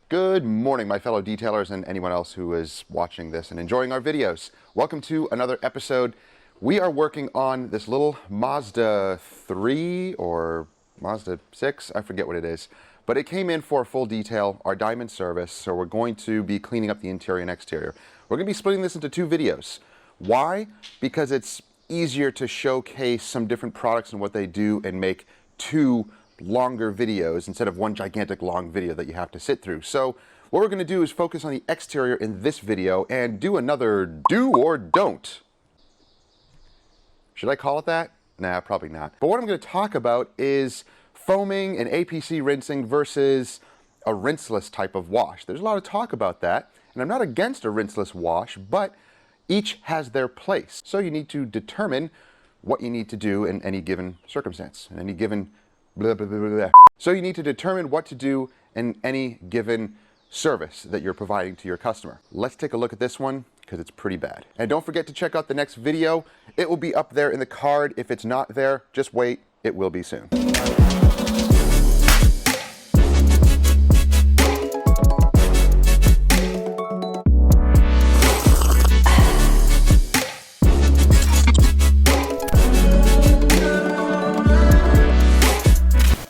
Good morning, my fellow detailers and anyone else who is watching this and enjoying our videos. Welcome to another episode. We are working on this little Mazda 3 or Mazda 6, I forget what it is, but it came in for a full detail, our diamond service, so we're going to be cleaning up the interior and exterior. We're going to be splitting this into two videos. Why? Because it's easier to showcase some different products and what they do and make two longer videos instead of one gigantic long video that you have to sit through. So what we're going to do is focus on the exterior in this video and do another do or don't. Should I call it that? Nah, probably not. But what I'm going to talk about is foaming and APC rinsing versus a rinseless type of wash. There's a lot of talk about that, and I'm not against a rinseless wash, but each has their place. So you need to determine what you need to do in any given circumstance, in any given blah, blah, blah, blah, blah. So you need to determine what to do in any given service that you're providing to your customer. Let's take a look at this one because it's pretty bad. And don't forget to check out the next video. It will be up there in the card. If it's not there, just wait. It will be soon.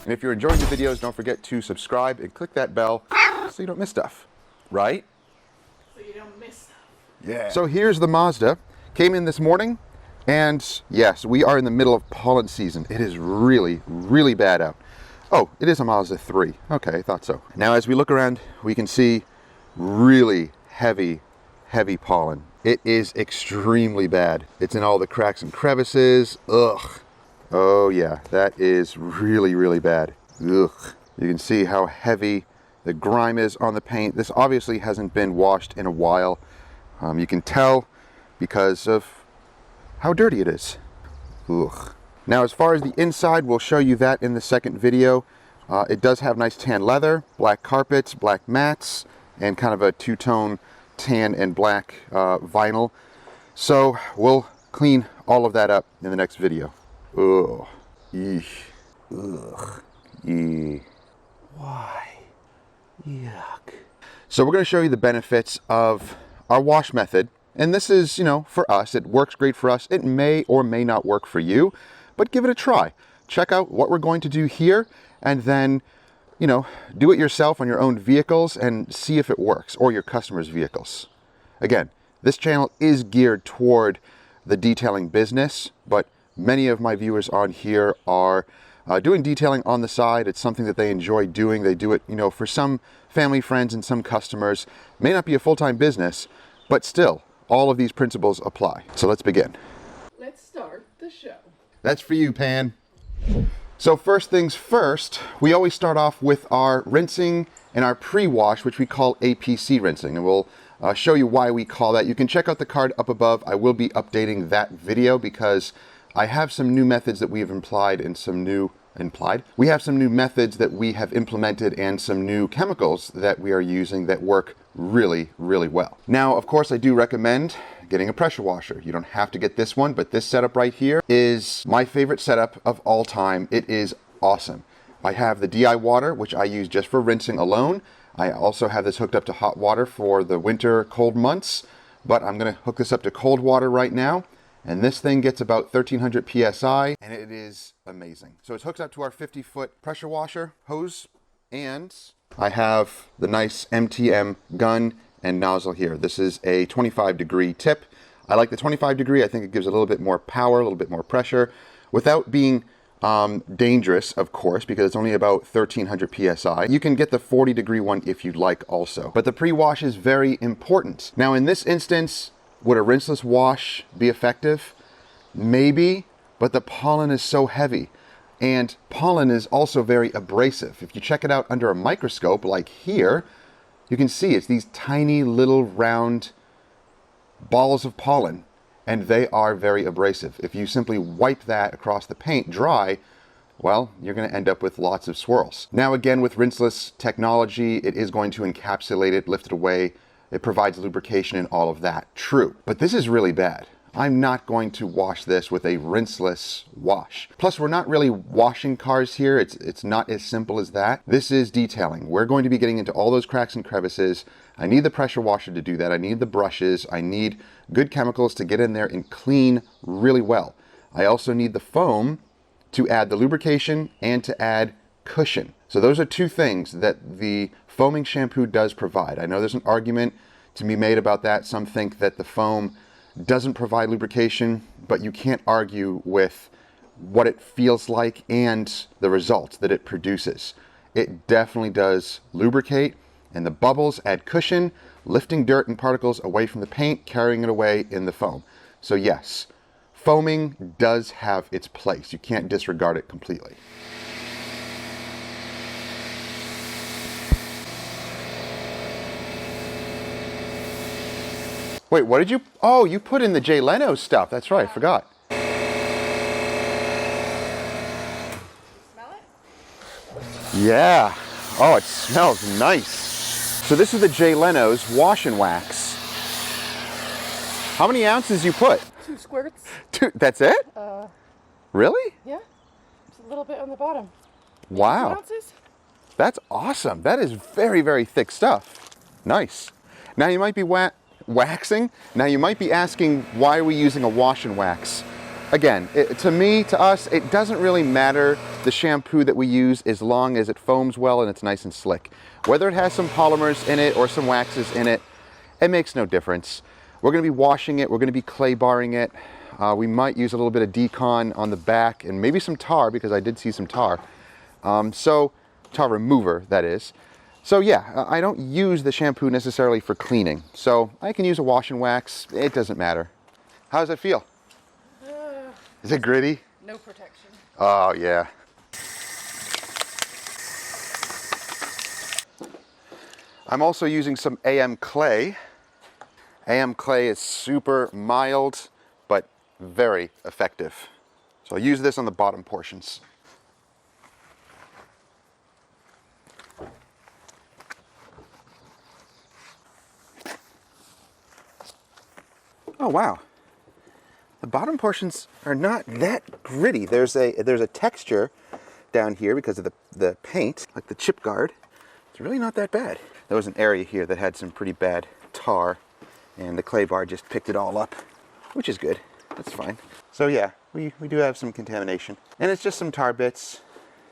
And if you're enjoying the videos, don't forget to subscribe and click that bell so you don't miss stuff, right? So you don't miss stuff. Yeah. So here's the Mazda. Came in this morning, and yes, we are in the middle of pollen season. It is really, really bad out. Oh, it is a Mazda 3. Okay, I thought so. Now, as we look around, we can see really heavy pollen. It is extremely bad. It's in all the cracks and crevices. Ugh. Oh yeah, that is really, really bad. Ugh. You can see how heavy the grime is on the paint. This obviously hasn't been washed in a while. You can tell because of how dirty it is. Ugh. Now, as far as the inside, we'll show you that in the second video. It does have nice tan leather, black carpets, black mats, and kind of a two-tone tan and black vinyl. So we'll clean all of that up in the next video. Ugh. Eesh. Ugh. Eee. Why? Yuck. So we're going to show you the benefits of our wash method. And this is, for us, it works great for us. It may or may not work for you, but give it a try. Check out what we're going to do here and then, do it yourself on your own vehicles and see if it works, or your customers' vehicles. Again, this channel is geared toward the detailing business, but many of my viewers on here are doing detailing on the side. It's something that they enjoy doing. They do it, for some family, friends, and some customers. May not be a full-time business, but still, all of these principles apply. So let's begin. Let's start the show. That's for you, Pan. So first things first, we always start off with our rinsing and our pre-wash, which we call APC rinsing. And we'll show you why we call that. You can check out the card up above. I will be updating that video because I have some new methods that we have implied and some new we have some new methods that we have implemented and some new chemicals that we are using that work really, really well. Now, of course, I do recommend getting a pressure washer. You don't have to get this one, but this setup right here is my favorite setup of all time. It is awesome. I have the DI water, which I use just for rinsing alone. I also have this hooked up to hot water for the winter cold months, but I'm going to hook this up to cold water right now. And this thing gets about 1300 PSI, and it is amazing. So it's hooked up to our 50-foot pressure washer hose, and I have the nice MTM gun and nozzle here. This is a 25-degree tip. I like the 25-degree. I think it gives a little bit more power, a little bit more pressure, without being dangerous, of course, because it's only about 1300 PSI. You can get the 40-degree one if you'd like also. But the pre-wash is very important. Now, in this instance, would a rinseless wash be effective? Maybe, but the pollen is so heavy. And pollen is also very abrasive. If you check it out under a microscope, like here, you can see it's these tiny little round balls of pollen, and they are very abrasive. If you simply wipe that across the paint dry, well, you're going to end up with lots of swirls. Now again, with rinseless technology, it is going to encapsulate it, lift it away. It provides lubrication and all of that. True. But this is really bad. I'm not going to wash this with a rinseless wash. Plus, we're not really washing cars here. It's not as simple as that. This is detailing. We're going to be getting into all those cracks and crevices. I need the pressure washer to do that. I need the brushes. I need good chemicals to get in there and clean really well. I also need the foam to add the lubrication and to add cushion. So those are two things that the foaming shampoo does provide. I know there's an argument to be made about that. Some think that the foam doesn't provide lubrication, but you can't argue with what it feels like and the results that it produces. It definitely does lubricate, and the bubbles add cushion, lifting dirt and particles away from the paint, carrying it away in the foam. So yes, foaming does have its place. You can't disregard it completely. Wait, what did you? Oh, you put in the Jay Leno stuff. That's right, I forgot. Smell it? Yeah. Oh, it smells nice. So this is the Jay Leno's wash and wax. How many ounces you put? 2 squirts. 2. That's it? Really? Yeah. Just a little bit on the bottom. Wow. 2 ounces? That's awesome. That is very, very thick stuff. Nice. Now you might be waxing. Now you might be asking, why are we using a wash and wax? Again, to us, it doesn't really matter the shampoo that we use as long as it foams well and it's nice and slick. Whether it has some polymers in it or some waxes in it, it makes no difference. We're going to be washing it. We're going to be clay barring it. We might use a little bit of Decon on the back and maybe some tar, because I did see some tar. Tar remover, that is. So yeah, I don't use the shampoo necessarily for cleaning. So I can use a wash and wax. It doesn't matter. How does it feel? Is it gritty? No protection. Oh yeah. I'm also using some AM clay. AM clay is super mild, but very effective. So I'll use this on the bottom portions. Oh wow, the bottom portions are not that gritty. There's a texture down here because of the paint, like the chip guard. It's really not that bad. There was an area here that had some pretty bad tar, and the clay bar just picked it all up, which is good. That's fine. So yeah, we do have some contamination, and it's just some tar bits.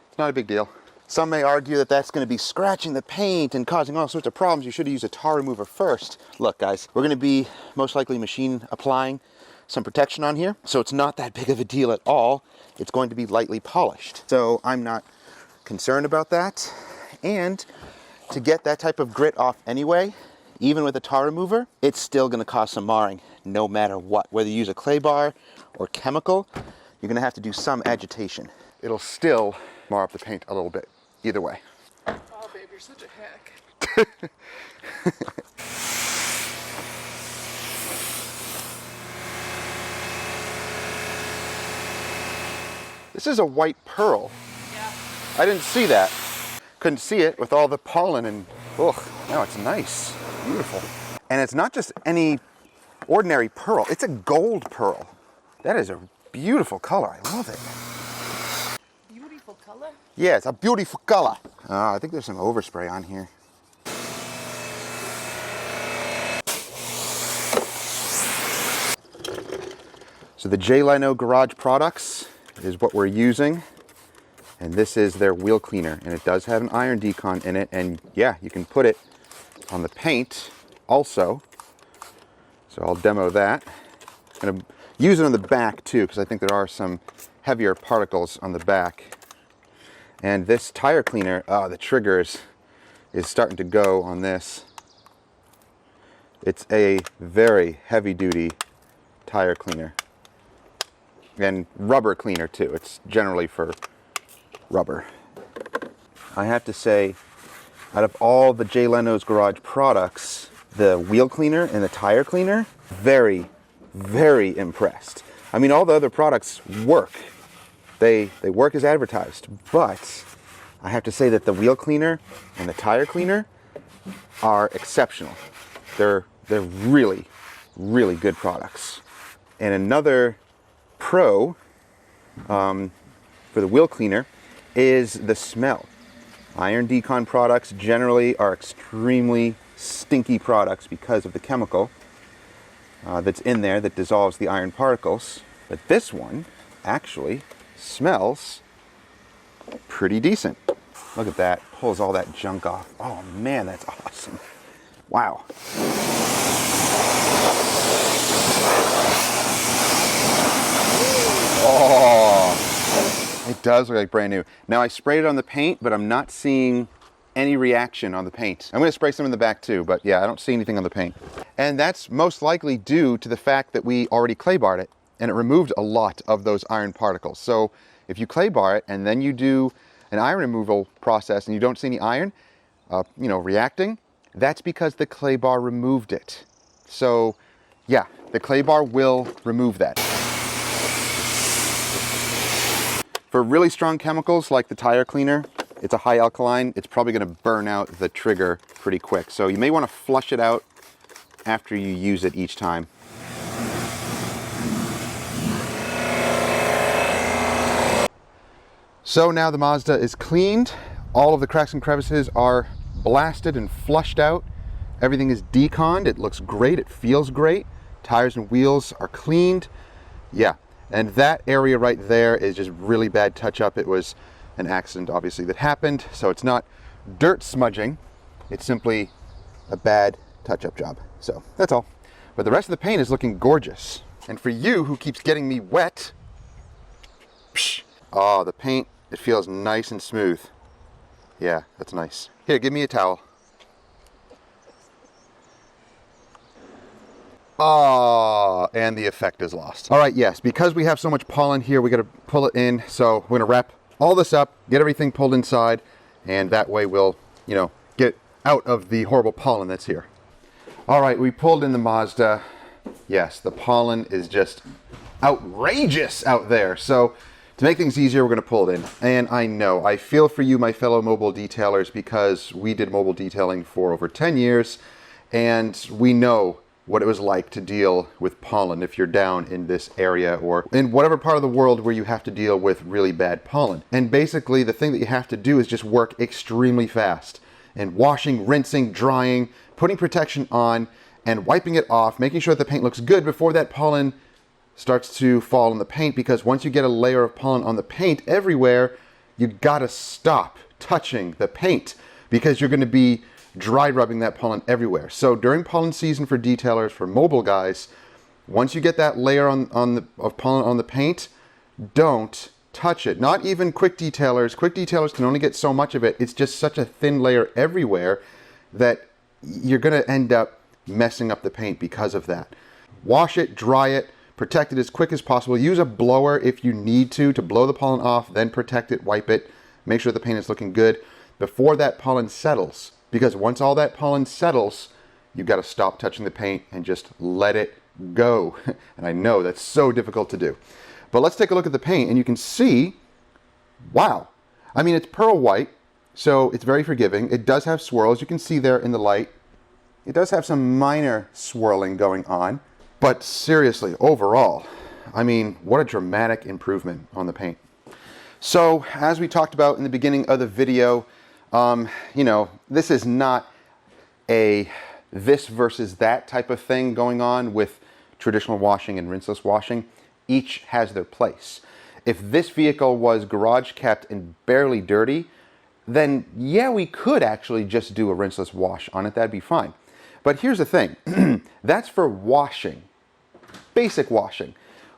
It's not a big deal. Some may argue that that's going to be scratching the paint and causing all sorts of problems. You should have used a tar remover first. Look guys, we're going to be most likely machine applying some protection on here, so it's not that big of a deal at all. It's going to be lightly polished. So I'm not concerned about that. And to get that type of grit off anyway, even with a tar remover, it's still going to cause some marring no matter what. Whether you use a clay bar or chemical, you're going to have to do some agitation. It'll still mar up the paint a little bit, either way. Oh, babe, you're such a hack. This is a white pearl. Yeah. I didn't see that. Couldn't see it with all the pollen and, ugh, now it's nice, beautiful. And it's not just any ordinary pearl, it's a gold pearl. That is a beautiful color, I love it. Beautiful color? Yeah, it's a beautiful color. I think there's some overspray on here. So the Jay Leno Garage products is what we're using. And this is their wheel cleaner. And it does have an iron decon in it. And yeah, you can put it on the paint also. So I'll demo that. I'm gonna use it on the back too, because I think there are some heavier particles on the back. And this tire cleaner, the trigger is starting to go on this. It's a very heavy duty tire cleaner. And rubber cleaner too. It's generally for rubber. I have to say, out of all the Jay Leno's Garage products, the wheel cleaner and the tire cleaner, very, very impressed. I mean, all the other products work. They work as advertised, but I have to say that the wheel cleaner and the tire cleaner are exceptional. They're really, really good products. And another pro for the wheel cleaner is the smell. Iron Decon products generally are extremely stinky products because of the chemical that's in there that dissolves the iron particles. But this one actually smells pretty decent. Look at that, pulls all that junk off. Oh man, that's awesome. Wow. Oh, it does look like brand new. Now I sprayed it on the paint, but I'm not seeing any reaction on the paint. I'm gonna spray some in the back too, but yeah, I don't see anything on the paint. And that's most likely due to the fact that we already clay barred it and it removed a lot of those iron particles. So if you clay bar it and then you do an iron removal process and you don't see any iron, reacting, that's because the clay bar removed it. So yeah, the clay bar will remove that. For really strong chemicals like the tire cleaner, it's a high alkaline, it's probably gonna burn out the trigger pretty quick. So you may wanna flush it out after you use it each time. So now the Mazda is cleaned. All of the cracks and crevices are blasted and flushed out. Everything is deconned. It looks great. It feels great. Tires and wheels are cleaned. Yeah, and that area right there is just really bad touch up. It was an accident, obviously, that happened. So it's not dirt smudging. It's simply a bad touch up job. So that's all. But the rest of the paint is looking gorgeous. And for you who keeps getting me wet, the paint, it feels nice and smooth. Yeah, that's nice. Here, give me a towel. And the effect is lost. All right, yes, because we have so much pollen here, we got to pull it in. So we're gonna wrap all this up, get everything pulled inside, and that way we'll, get out of the horrible pollen that's here. All right, we pulled in the Mazda. Yes, the pollen is just outrageous out there. So to make things easier, we're going to pull it in. And I know, I feel for you, my fellow mobile detailers, because we did mobile detailing for over 10 years, and we know what it was like to deal with pollen if you're down in this area or in whatever part of the world where you have to deal with really bad pollen. And basically, the thing that you have to do is just work extremely fast. And washing, rinsing, drying, putting protection on, and wiping it off, making sure that the paint looks good before that pollen starts to fall on the paint, because once you get a layer of pollen on the paint everywhere, you gotta stop touching the paint because you're gonna be dry rubbing that pollen everywhere. So during pollen season for detailers, for mobile guys, once you get that layer of pollen on the paint, don't touch it. Not even quick detailers. Quick detailers can only get so much of it. It's just such a thin layer everywhere that you're gonna end up messing up the paint because of that. Wash it, dry it, protect it as quick as possible. Use a blower if you need to blow the pollen off, then protect it, wipe it, make sure the paint is looking good before that pollen settles. Because once all that pollen settles, you've got to stop touching the paint and just let it go. And I know that's so difficult to do. But let's take a look at the paint and you can see, wow. I mean, it's pearl white, so it's very forgiving. It does have swirls. You can see there in the light. It does have some minor swirling going on. But seriously, overall, I mean, what a dramatic improvement on the paint. So, as we talked about in the beginning of the video, this is not a this versus that type of thing going on with traditional washing and rinseless washing. Each has their place. If this vehicle was garage kept and barely dirty, then yeah, we could actually just do a rinseless wash on it. That'd be fine. But here's the thing. That's for washing. Basic washing.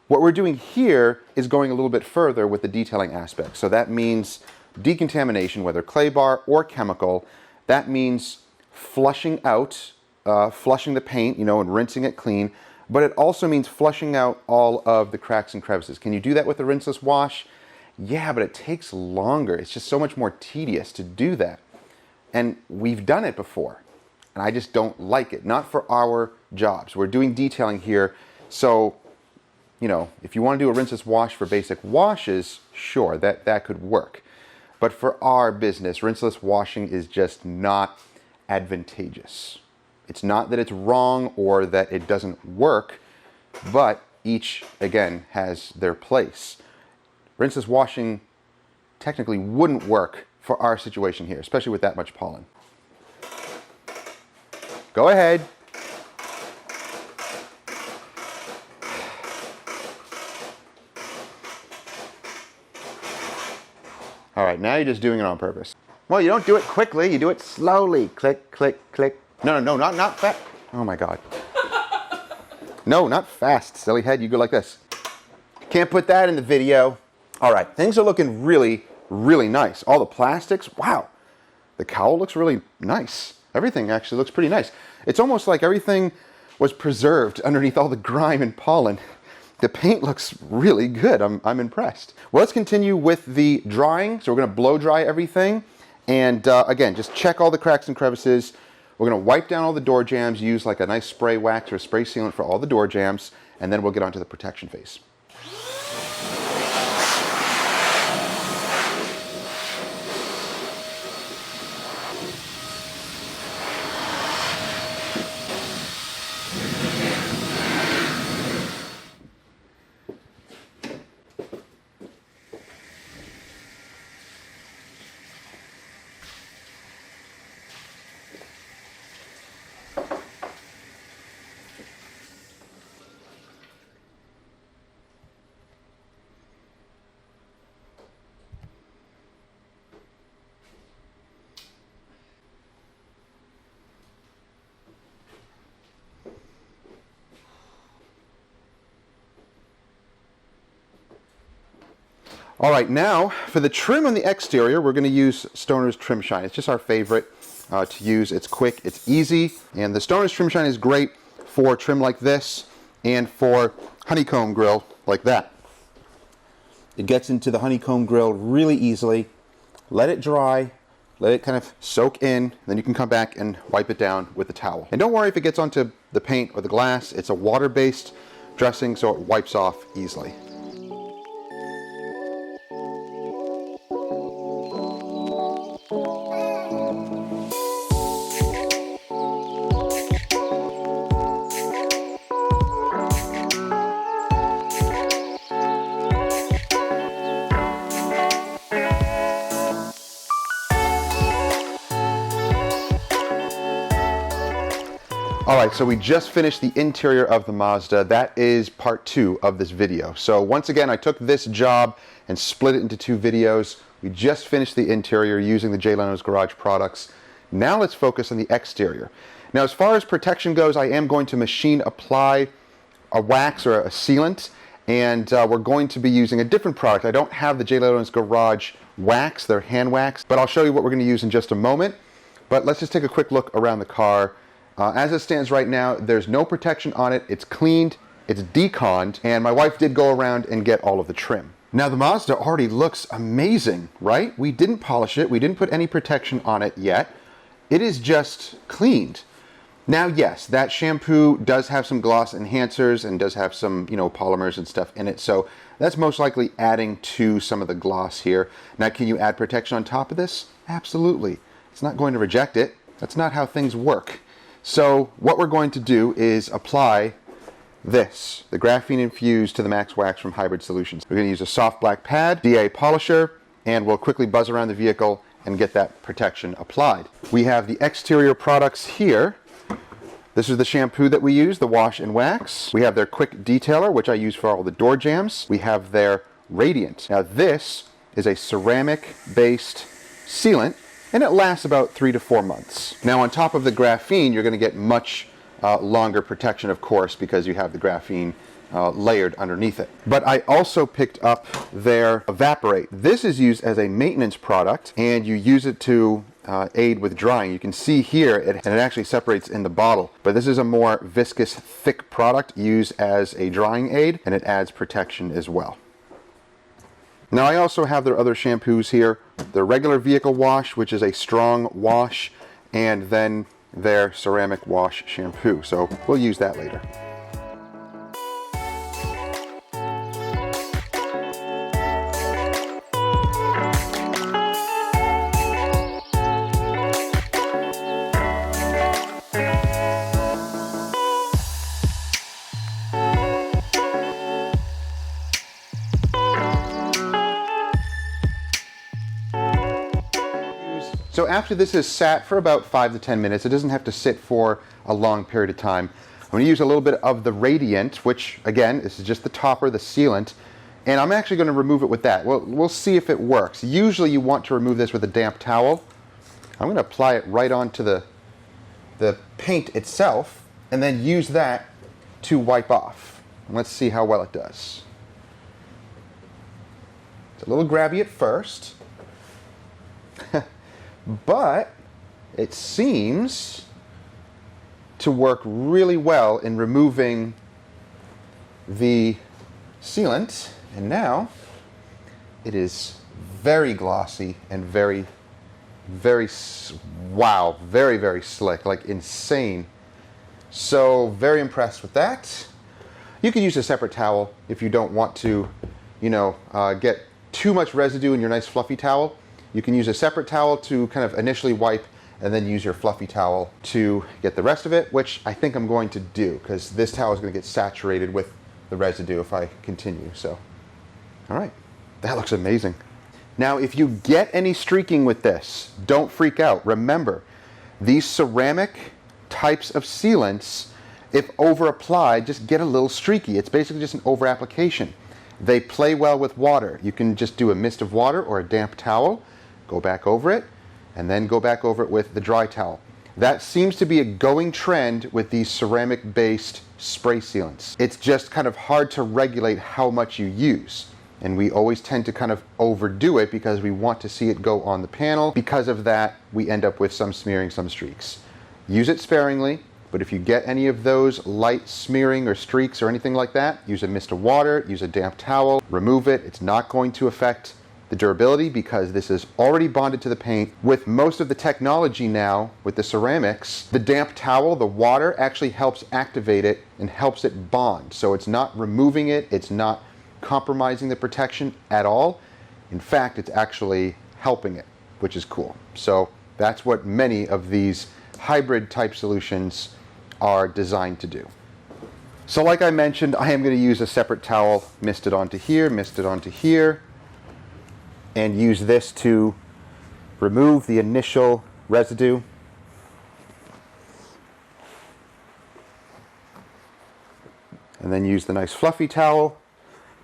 What we're doing here is going a little bit further with the detailing aspect. So that means decontamination, whether clay bar or chemical. That means flushing out, flushing the paint, and rinsing it clean. But it also means flushing out all of the cracks and crevices. Can you do that with a rinseless wash? Yeah, but it takes longer. It's just so much more tedious to do that. And we've done it before. And I just don't like it. Not for our jobs. We're doing detailing here. So, if you want to do a rinseless wash for basic washes, sure, that could work. But for our business, rinseless washing is just not advantageous. It's not that it's wrong or that it doesn't work, but each, again, has their place. Rinseless washing technically wouldn't work for our situation here, especially with that much pollen. Go ahead. All right, now you're just doing it on purpose. Well, you don't do it quickly, you do it slowly. Click, click, click. No, not fast. Oh my God. No, not fast, silly head. You go like this. Can't put that in the video. All right, things are looking really, really nice. All the plastics, wow. The cowl looks really nice. Everything actually looks pretty nice. It's almost like everything was preserved underneath all the grime and pollen. The paint looks really good. I'm impressed. Well, let's continue with the drying. So we're gonna blow dry everything. And again, just check all the cracks and crevices. We're gonna wipe down all the door jambs, use like a nice spray wax or a spray sealant for all the door jambs, and then we'll get onto the protection phase. All right, now for the trim on the exterior, we're going to use Stoner's Trim Shine. It's just our favorite to use. It's quick, it's easy, and the Stoner's Trim Shine is great for trim like this and for honeycomb grill like that. It gets into the honeycomb grill really easily. Let it dry, let it kind of soak in, then you can come back and wipe it down with the towel. And don't worry if it gets onto the paint or the glass. It's a water-based dressing, so it wipes off easily. All right, so we just finished the interior of the Mazda. That is part 2 of this video. So once again, I took this job and split it into 2 videos. We just finished the interior using the Jay Leno's Garage products. Now let's focus on the exterior. Now, as far as protection goes, I am going to machine apply a wax or a sealant, and we're going to be using a different product. I don't have the Jay Leno's Garage wax, they're hand wax, but I'll show you what we're going to use in just a moment. But let's just take a quick look around the car. As it stands right now, there's no protection on it. It's cleaned, it's deconned, and my wife did go around and get all of the trim. Now the Mazda already looks amazing, right? We didn't polish it, we didn't put any protection on it yet. It is just cleaned. Now yes, that shampoo does have some gloss enhancers and does have some, polymers and stuff in it, so that's most likely adding to some of the gloss here. Now can you add protection on top of this? Absolutely. It's not going to reject it. That's not how things work. So what we're going to do is apply this, the graphene infused to the Max Wax from Hybrid Solutions. We're going to use a soft black pad, DA polisher, and we'll quickly buzz around the vehicle and get that protection applied. We have the exterior products here. This is the shampoo that we use, the Wash and Wax. We have their quick detailer, which I use for all the door jambs. We have their Radiant. Now this is a ceramic-based sealant, and it lasts about 3 to 4 months. Now on top of the graphene, you're going to get much longer protection, of course, because you have the graphene layered underneath it. But I also picked up their Evaporate. This is used as a maintenance product, and you use it to aid with drying. You can see here, and it actually separates in the bottle. But this is a more viscous, thick product used as a drying aid, and it adds protection as well. Now I also have their other shampoos here. The regular vehicle wash, which is a strong wash, and then their ceramic wash shampoo. So we'll use that later. So after this is sat for about 5 to 10 minutes, it doesn't have to sit for a long period of time. I'm going to use a little bit of the Radiant, which again, this is just the topper, the sealant, and I'm actually going to remove it with that. We'll see if it works. Usually you want to remove this with a damp towel. I'm going to apply it right onto the paint itself and then use that to wipe off. Let's see how well it does. It's a little grabby at first, but it seems to work really well in removing the sealant, and now it is very glossy and very, very slick, like insane. So very impressed with that. You can use a separate towel if you don't want to, get too much residue in your nice fluffy towel. You can use a separate towel to kind of initially wipe and then use your fluffy towel to get the rest of it, which I think I'm going to do because this towel is going to get saturated with the residue if I continue. So, all right, that looks amazing. Now, if you get any streaking with this, don't freak out. Remember, these ceramic types of sealants, if over applied, just get a little streaky. It's basically just an over application. They play well with water. You can just do a mist of water or a damp towel, go back over it, and then go back over it with the dry towel. That seems to be a going trend with these ceramic-based spray sealants. It's just kind of hard to regulate how much you use. And we always tend to kind of overdo it because we want to see it go on the panel. Because of that, we end up with some smearing, some streaks. Use it sparingly, but if you get any of those light smearing or streaks or anything like that, use a mist of water, use a damp towel, remove it. It's not going to affect the durability because this is already bonded to the paint. With most of the technology now, with the ceramics, the damp towel, the water actually helps activate it and helps it bond. So it's not removing it, it's not compromising the protection at all. In fact, it's actually helping it, which is cool. So that's what many of these hybrid type solutions are designed to do. So like I mentioned, I am going to use a separate towel, mist it onto here, and use this to remove the initial residue. And then use the nice fluffy towel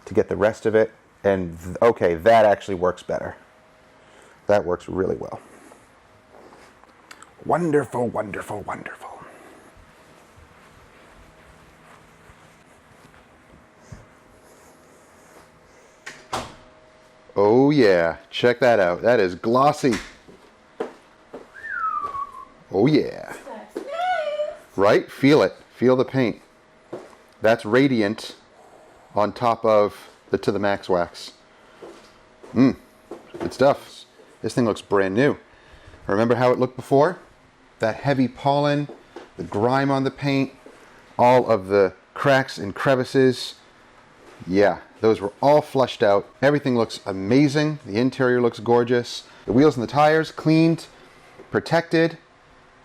to get the rest of it. And okay, that actually works better. That works really well. Wonderful, wonderful, wonderful. Oh yeah, check that out. That is glossy. Oh yeah. Right? Feel it. Feel the paint. That's Radiant on top of the To The Max wax. Good stuff. This thing looks brand new. Remember how it looked before? That heavy pollen, the grime on the paint, all of the cracks and crevices. Yeah, those were all flushed out. Everything looks amazing. The interior looks gorgeous. The wheels and the tires cleaned, protected,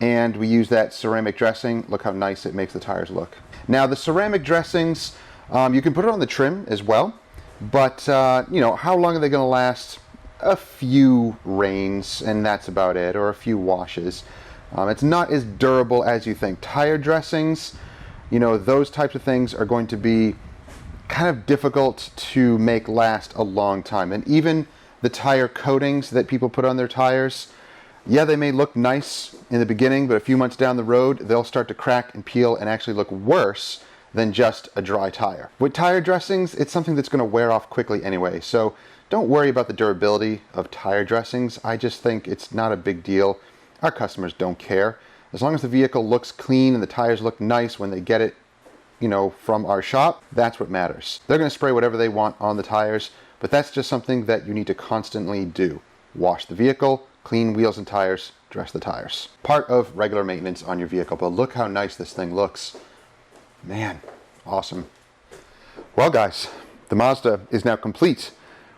and we use that ceramic dressing. Look how nice it makes the tires look. Now the ceramic dressings, you can put it on the trim as well, but how long are they going to last? A few rains and that's about it, or a few washes. It's not as durable as you think. Tire dressings, those types of things are going to be kind of difficult to make last a long time. And even the tire coatings that people put on their tires, yeah, they may look nice in the beginning, but a few months down the road, they'll start to crack and peel and actually look worse than just a dry tire. With tire dressings, it's something that's going to wear off quickly anyway. So don't worry about the durability of tire dressings. I just think it's not a big deal. Our customers don't care. As long as the vehicle looks clean and the tires look nice when they get it, from our shop, that's what matters. They're going to spray whatever they want on the tires, but that's just something that you need to constantly do. Wash the vehicle, clean wheels and tires, dress the tires. Part of regular maintenance on your vehicle, but look how nice this thing looks. Man, awesome. Well guys, the Mazda is now complete.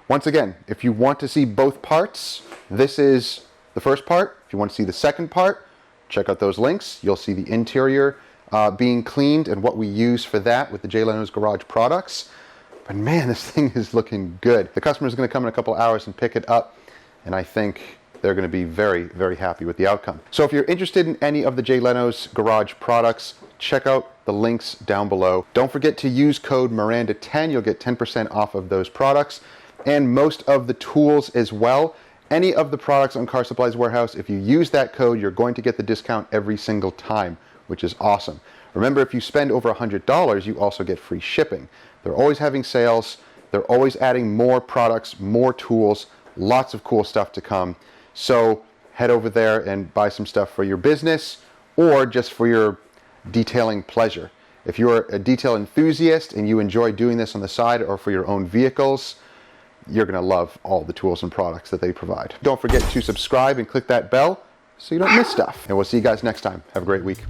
Once again, if you want to see both parts, this is the first part. If you want to see the second part, check out those links. You'll see the interior being cleaned and what we use for that with the Jay Leno's Garage products. But man, this thing is looking good. The customer is going to come in a couple hours and pick it up, and I think they're going to be very, very happy with the outcome. So if you're interested in any of the Jay Leno's Garage products, check out the links down below. Don't forget to use code Miranda10. You'll get 10% off of those products and most of the tools as well. Any of the products on Car Supplies Warehouse, if you use that code, you're going to get the discount every single time, which is awesome. Remember, if you spend over $100, you also get free shipping. They're always having sales. They're always adding more products, more tools, lots of cool stuff to come. So head over there and buy some stuff for your business or just for your detailing pleasure. If you're a detail enthusiast and you enjoy doing this on the side or for your own vehicles, you're going to love all the tools and products that they provide. Don't forget to subscribe and click that bell so you don't miss stuff. And we'll see you guys next time. Have a great week.